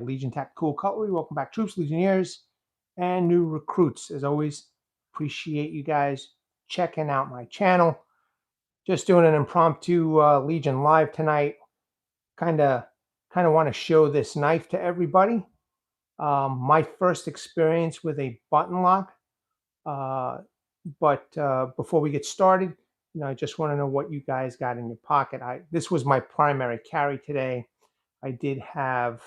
Legion Tactical Cutlery. Welcome back, troops, Legionnaires, and new recruits. As always, appreciate you guys checking out my channel. Just doing an impromptu Legion live tonight. Kind of want to show this knife to everybody. My first experience with a button lock. But before we get started, I just want to know what you guys got in your pocket. This was my primary carry today. I did have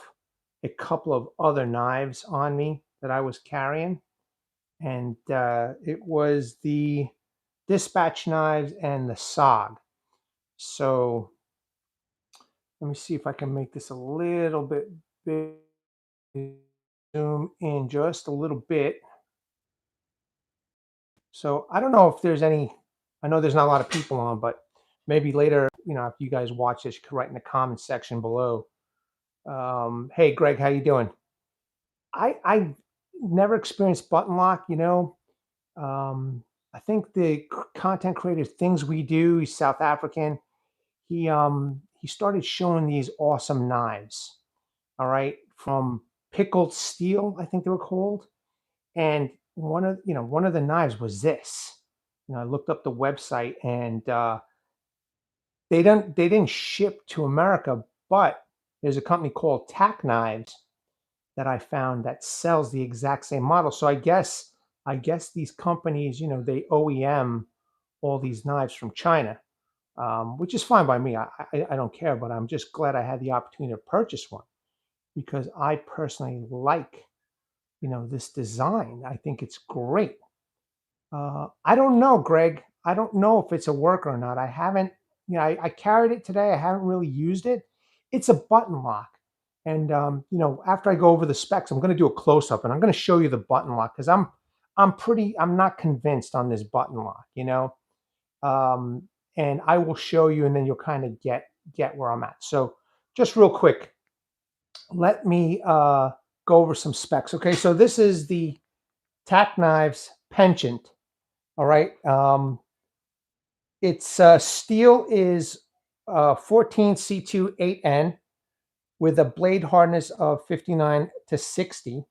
a couple of other knives on me that I was carrying, and it was the dispatch knives and the SOG. So let me see if I can make this a little bit big. Zoom in just a little bit. So I don't know if there's any, I know there's not a lot of people on, but maybe later, if you guys watch this, you can write in the comments section below. Hey, Greg, how you doing? I never experienced button lock, I think the content creator Things We Do, he's South African. He started showing these awesome knives, all right, from pickled steel, I think they were called. And one of the knives was this. I looked up the website, and they didn't ship to America, but there's a company called TacKnives that I found that sells the exact same model. So I guess these companies, they OEM all these knives from China, which is fine by me. I don't care, but I'm just glad I had the opportunity to purchase one because I personally like, this design. I think it's great. I don't know, Greg. I don't know if it's a worker or not. I haven't, I carried it today. I haven't really used it. It's a button lock. And, after I go over the specs, I'm going to do a close up and I'm going to show you the button lock because I'm not convinced on this button lock, and I will show you and then you'll kind of get where I'm at. So just real quick, let me go over some specs. Okay. So this is the TacKnives Penchant. All right. Its steel is 14C2 8N with a blade hardness of 59 to 60.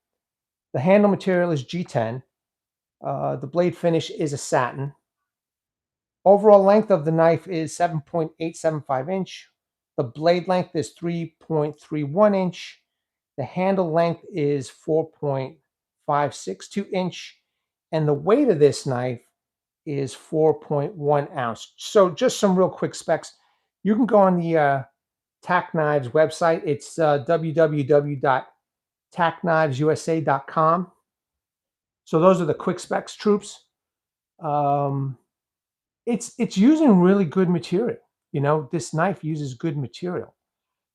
The handle material is G10. The blade finish is a satin. Overall length of the knife is 7.875 inch. The blade length is 3.31 inch. The handle length is 4.562 inch. And the weight of this knife is 4.1 ounce. So just some real quick specs. You can go on the TacKnives website. It's www.tackknivesusa.com. So those are the quick specs, troops. It's using really good material. This knife uses good material.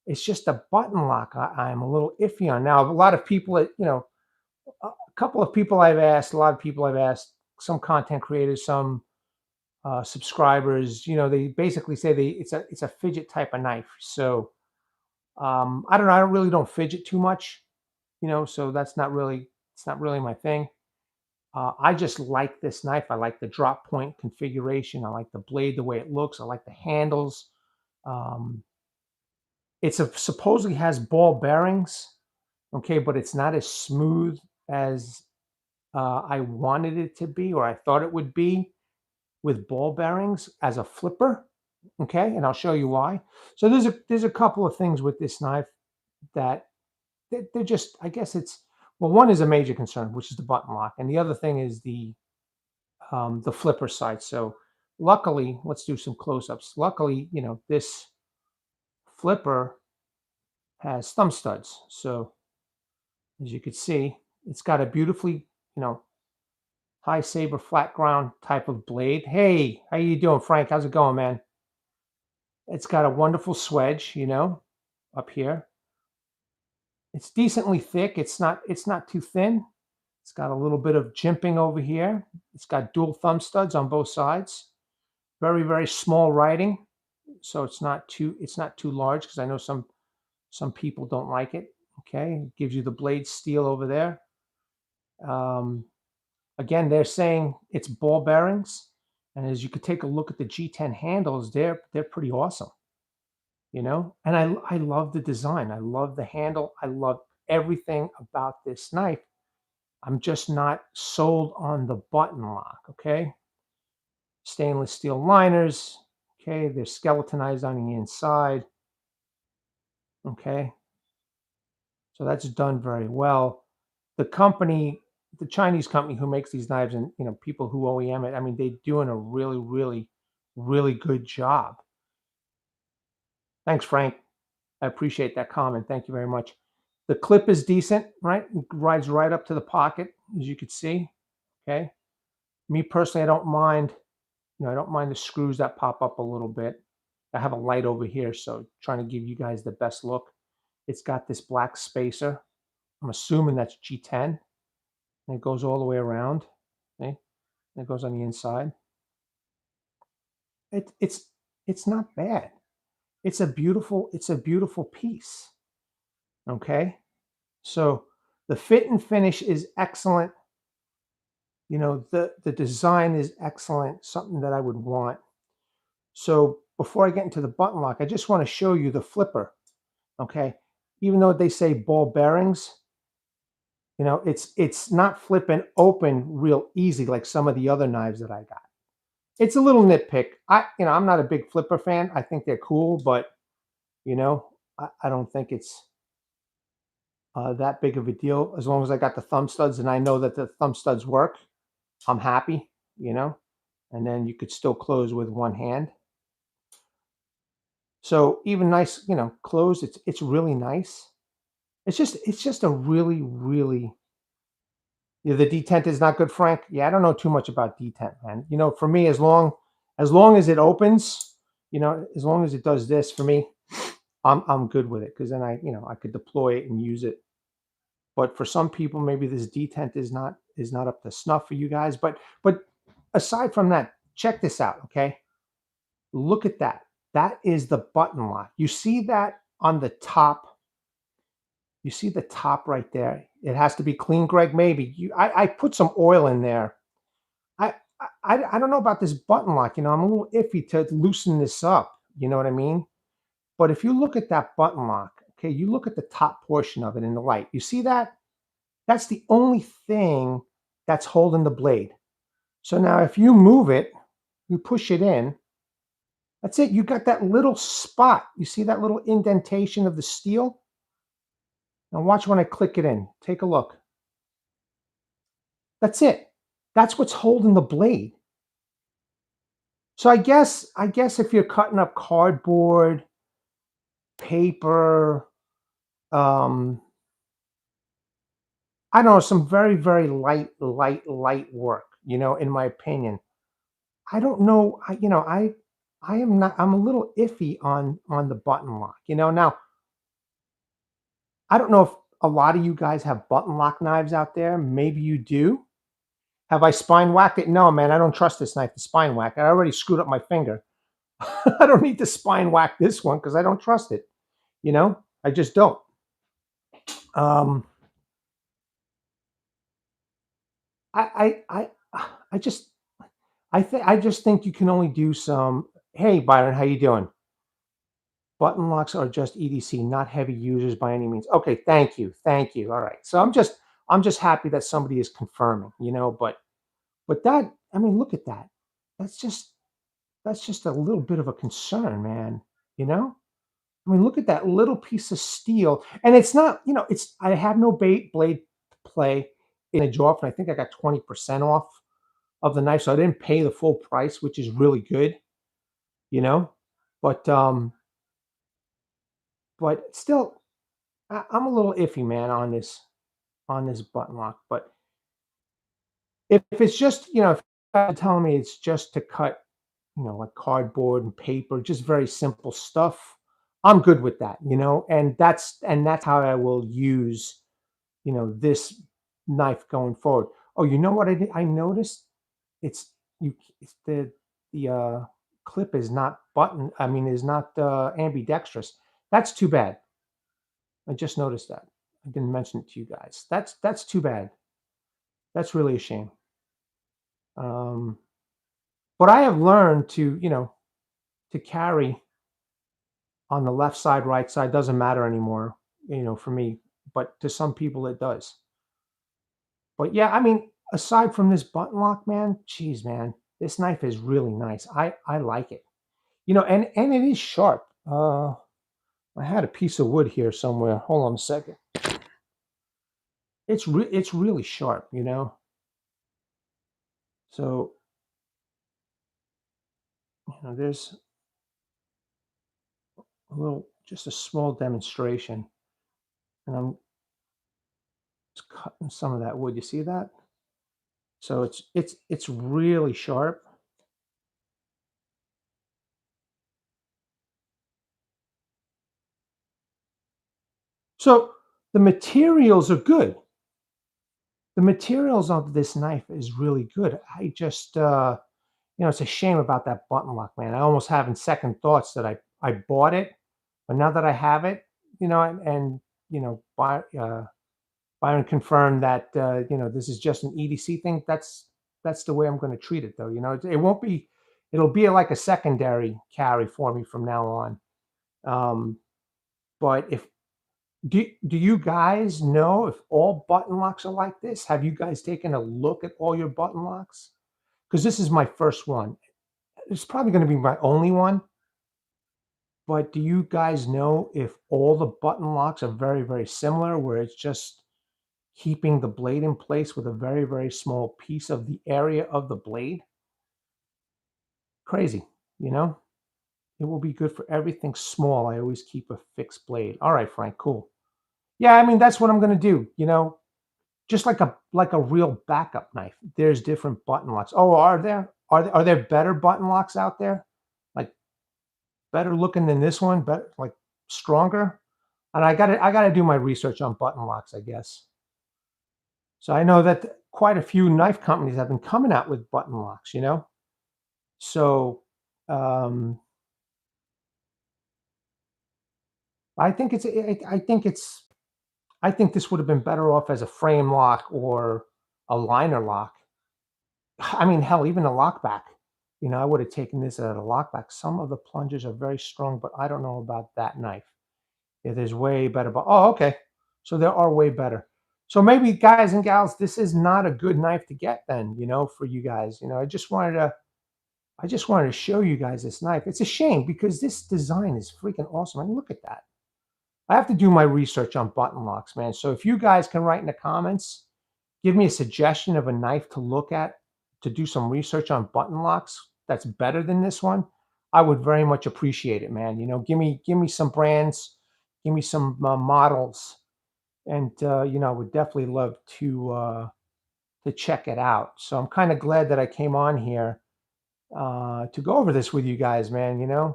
It's just a button lock I'm a little iffy on. Now, a lot of people, a couple of people I've asked, some content creators, some subscribers, they basically say it's a fidget type of knife. So I don't know. I really don't fidget too much, so it's not really my thing. I just like this knife. I like the drop point configuration. I like the blade, the way it looks. I like the handles. Supposedly has ball bearings, okay, but it's not as smooth as I wanted it to be, or I thought it would be with ball bearings as a flipper, okay, and I'll show you why. So there's a couple of things with this knife that they're just, I guess one is a major concern, which is the button lock, and the other thing is the flipper side. So luckily, let's do some close-ups. Luckily, this flipper has thumb studs. So as you can see, it's got a beautifully, high saber flat ground type of blade. Hey, how you doing, Frank? How's it going, man? It's got a wonderful swedge, up here. It's decently thick. It's not too thin. It's got a little bit of jimping over here. It's got dual thumb studs on both sides. Very, very small writing. So it's not too large because I know some people don't like it. Okay, it gives you the blade steel over there. Again, they're saying it's ball bearings, and as you could take a look at the G10 handles, they're pretty awesome, And I love the design. I love the handle. I love everything about this knife. I'm just not sold on the button lock, okay? Stainless steel liners, okay? They're skeletonized on the inside, okay? So that's done very well. The company, the Chinese company who makes these knives and, people who OEM it, I mean, they're doing a really, really, really good job. Thanks, Frank. I appreciate that comment. Thank you very much. The clip is decent, right? It rides right up to the pocket, as you can see. Okay. Me personally, I don't mind, I don't mind the screws that pop up a little bit. I have a light over here, so trying to give you guys the best look. It's got this black spacer. I'm assuming that's G10, and it goes all the way around. Okay. And it goes on the inside. It, it's it's not bad. It's a beautiful piece. Okay. So the fit and finish is excellent. The design is excellent, something that I would want. So before I get into the button lock, I just want to show you the flipper. Okay. Even though they say ball bearings, it's not flipping open real easy like some of the other knives that I got. It's a little nitpick. I'm not a big flipper fan. I think they're cool, but I don't think it's that big of a deal. As long as I got the thumb studs and I know that the thumb studs work, I'm happy, and then you could still close with one hand. So even nice, closed, it's really nice. It's just a really, really, the detent is not good, Frank. Yeah, I don't know too much about detent, man. For me, as long as it opens, as long as it does this for me, I'm good with it because then I could deploy it and use it. But for some people, maybe this detent is not up to snuff for you guys. But aside from that, check this out, okay? Look at that. That is the button lock. You see that on the top? You see the top right there? It has to be clean, Greg. Maybe I put some oil in there. I, I don't know about this button lock. I'm a little iffy to loosen this up. You know what I mean? But if you look at that button lock, okay, you look at the top portion of it in the light. You see that? That's the only thing that's holding the blade. So now if you move it, you push it in, that's it. You got that little spot. You see that little indentation of the steel? Now watch when I click it in. Take a look. That's it. That's what's holding the blade. So I guess if you're cutting up cardboard, paper, um, I don't know, some very, very light work, in my opinion. I don't know. I am not. I'm a little iffy on the button lock. Now I don't know if a lot of you guys have button lock knives out there. Maybe you do. Have I spine whacked it? No, man. I don't trust this knife to spine whack. I already screwed up my finger. I don't need to spine whack this one because I don't trust it. I just don't. Um, I just I just think you can only do some. Hey, Byron, how you doing? Button locks are just EDC, not heavy users by any means. Okay, thank you, thank you. All right, so I'm just happy that somebody is confirming, but that, I mean, look at that. That's just that's just a little bit of a concern, man. You know, I mean, look at that little piece of steel, and it's not, I have no bait blade play in a off, and I think I got 20% off of the knife, so I didn't pay the full price, which is really good, you know. But still, I'm a little iffy, man, on this button lock. But if it's just, if you're telling me it's just to cut, like cardboard and paper, just very simple stuff, I'm good with that, and that's how I will use, this knife going forward. Oh, you know what I noticed? It's it's the clip is not button. I mean, is not ambidextrous. That's too bad. I just noticed that. I didn't mention it to you guys. That's too bad. That's really a shame. Um, but I have learned to carry on the left side, right side, doesn't matter anymore, for me. but to some people it does. But yeah, I mean, aside from this button lock, man, geez, man, this knife is really nice. I like it. And it is sharp. I had a piece of wood here somewhere. Hold on a second. It's really sharp, you know. So there's just a small demonstration, and I'm just cutting some of that wood. You see that? So it's really sharp. So the materials are good. The materials of this knife is really good. I just it's a shame about that button lock, man. I almost having second thoughts that I bought it, but now that I have it, and Byron confirmed that this is just an EDC thing. That's the way I'm going to treat it, though. It won't be. It'll be like a secondary carry for me from now on. Um, but if do you guys know if all button locks are like this? Have you guys taken a look at all your button locks? Because this is my first one. It's probably going to be my only one. But do you guys know if all the button locks are very, very similar, where it's just keeping the blade in place with a very, very small piece of the area of the blade? Crazy, you know? It will be good for everything small. I always keep a fixed blade. All right, Frank, cool. Yeah, I mean that's what I'm gonna do. Just like a real backup knife. There's different button locks. Oh, are there? Are there better button locks out there? Like better looking than this one? Better, like stronger? And I gotta do my research on button locks, I guess. So I know that quite a few knife companies have been coming out with button locks. So um, I think I think this would have been better off as a frame lock or a liner lock. I mean, hell, even a lockback. I would have taken this at a lockback. Some of the plungers are very strong, but I don't know about that knife. Yeah, there's way better. But oh, okay. So there are way better. So maybe guys and gals, this is not a good knife to get then, for you guys. I just wanted to show you guys this knife. It's a shame because this design is freaking awesome. I mean, look at that. I have to do my research on button locks, man. So if you guys can write in the comments, give me a suggestion of a knife to look at to do some research on button locks that's better than this one, I would very much appreciate it, man. Give me some brands, give me some models, and I would definitely love to check it out. So I'm kind of glad that I came on here to go over this with you guys, man.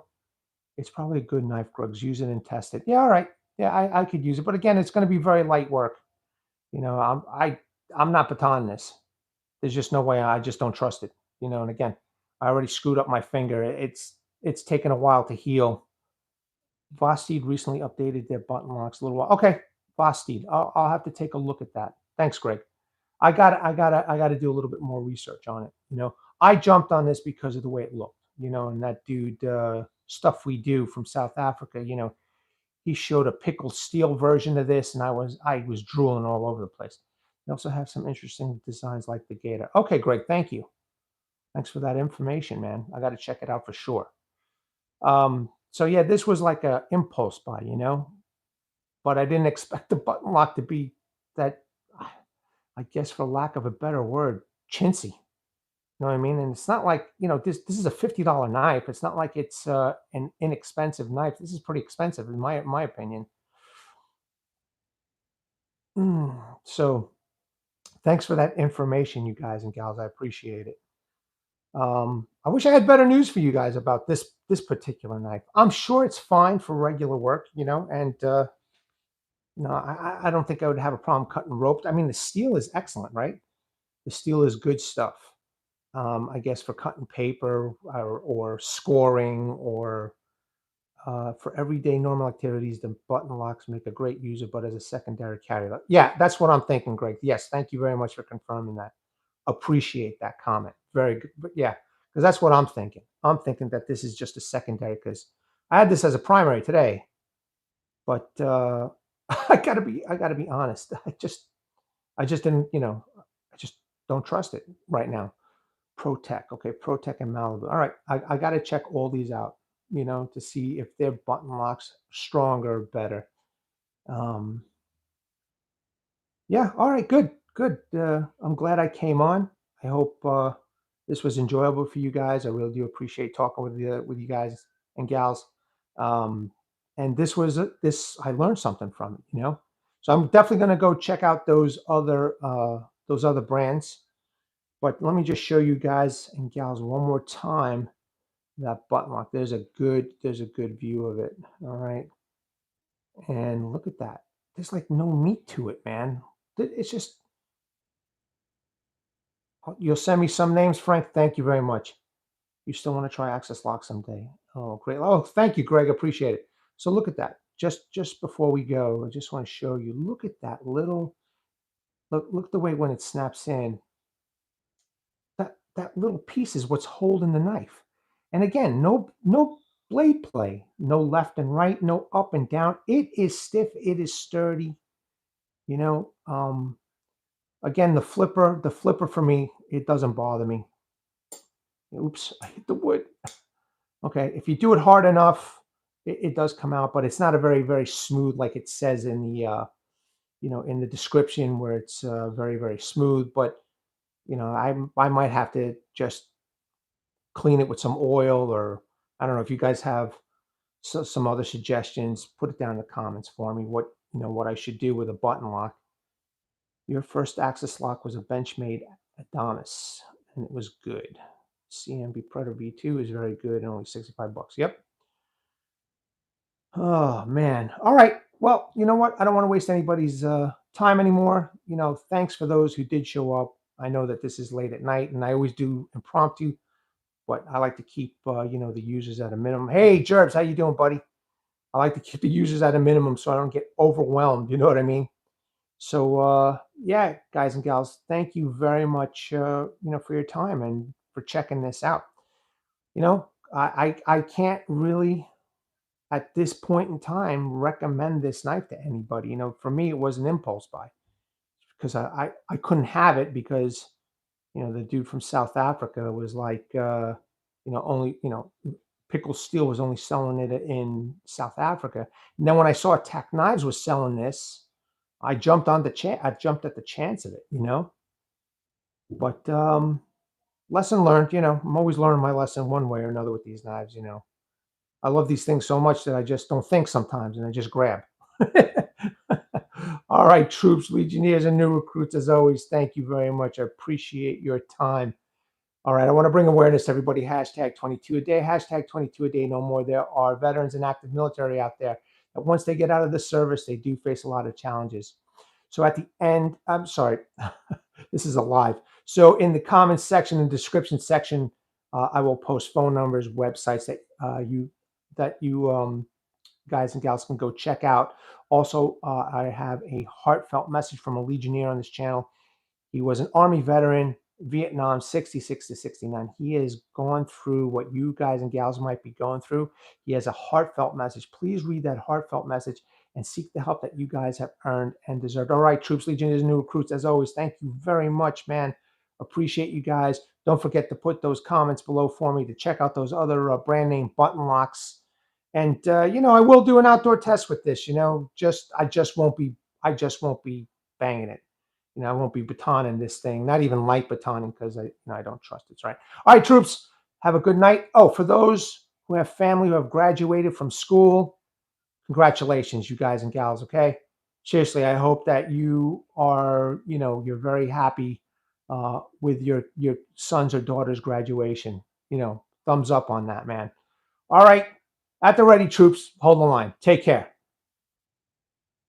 It's probably a good knife, Grugs. Use it and test it. Yeah, all right. Yeah, I could use it, but again, it's going to be very light work. I'm not batoning this. There's just no way. I just don't trust it. And again, I already screwed up my finger. It's taken a while to heal. Vosteed recently updated their button locks a little while. Okay, Vosteed. I'll have to take a look at that. Thanks, Greg. I gotta do a little bit more research on it. I jumped on this because of the way it looked. And that dude stuff we do from South Africa. He showed a pickled steel version of this, and I was drooling all over the place. They also have some interesting designs like the Gator. Okay, Greg, thank you. Thanks for that information, man. I got to check it out for sure. So yeah, this was like a impulse buy, but I didn't expect the button lock to be that. I guess, for lack of a better word, chintzy. You know what I mean? And it's not like this is a $50 knife. It's not like it's an inexpensive knife. This is pretty expensive in my opinion. So thanks for that information, you guys and gals. I appreciate it. I wish I had better news for you guys about this particular knife. I'm sure it's fine for regular work, and I don't think I would have a problem cutting rope. I mean, the steel is excellent, right? The steel is good stuff. I guess for cutting paper or scoring or for everyday normal activities, the button locks make a great user, but as a secondary carry. Yeah, that's what I'm thinking, Greg. Yes, thank you very much for confirming that. Appreciate that comment. Very good. But yeah, because that's what I'm thinking. I'm thinking that this is just a secondary because I had this as a primary today, but I gotta be honest. I just didn't, I just don't trust it right now. ProTech, okay, ProTech and Malibu. All right, I gotta check all these out, to see if their button locks stronger, better. Um, yeah, all right, good, good. I'm glad I came on. I hope this was enjoyable for you guys. I really do appreciate talking with you guys and gals. Um, and this I learned something from it. So I'm definitely gonna go check out those other brands. But let me just show you guys and gals one more time that button lock. There's a good view of it. All right, and look at that. There's like no meat to it, man. It's just you'll send me some names, Frank. Thank you very much. You still want to try Access Lock someday? Oh, great. Oh, thank you, Greg. Appreciate it. So look at that. Just before we go, I just want to show you. Look at that little look the way when it snaps in. That little piece is what's holding the knife. And again, no blade play, no left and right, no up and down. It is stiff. It is sturdy. You know. Again, the flipper for me, it doesn't bother me. Oops, I hit the wood. Okay, if you do it hard enough, it does come out, but it's not a very, very smooth like it says in the description where it's very, very smooth. But I might have to just clean it with some oil, or I don't know if you guys have some other suggestions. Put it down in the comments for me. What I should do with a button lock. Your first Axis lock was a Benchmade Adonis, and it was good. CMB Predator V2 is very good and only $65. Yep. Oh man. All right. Well, you know what? I don't want to waste anybody's time anymore. Thanks for those who did show up. I know that this is late at night, and I always do impromptu, but I like to keep the users at a minimum. Hey, Jerbs, how you doing, buddy? I like to keep the users at a minimum so I don't get overwhelmed. You know what I mean? So yeah, guys and gals, thank you very much for your time and for checking this out. I can't really at this point in time recommend this knife to anybody. For me it was an impulse buy because I couldn't have it because the dude from South Africa was like only Pickle Steel was only selling it in South Africa. And then when I saw TacKnives was selling this, I jumped on the I jumped at the chance of it. But lesson learned. I'm always learning my lesson one way or another with these knives. I love these things so much that I just don't think sometimes, and I just grab. All right, troops, legionnaires, and new recruits, as always, thank you very much. I appreciate your time. All right, I want to bring awareness to everybody. Hashtag 22 a day, hashtag 22 a day, no more. There are veterans and active military out there that once they get out of the service, they do face a lot of challenges. So at the end, I'm sorry, this is a live. So in the comments section and description section, I will post phone numbers, websites that you guys and gals can go check out. Also, I have a heartfelt message from a Legionnaire on this channel. He was an Army veteran, Vietnam, 66 to 69. He has gone through what you guys and gals might be going through. He has a heartfelt message. Please read that heartfelt message and seek the help that you guys have earned and deserved. All right, troops, legionnaires, and new recruits, as always, thank you very much, man. Appreciate you guys. Don't forget to put those comments below for me to check out those other brand name button locks. And I will do an outdoor test with this. I just won't be banging it. I won't be batoning this thing, not even light batoning because I don't trust it. Right. All right, troops, have a good night. Oh, for those who have family who have graduated from school, congratulations, you guys and gals. Okay. Seriously, I hope that you're very happy with your son's or daughter's graduation. Thumbs up on that, man. All right. At the ready, troops. Hold the line. Take care.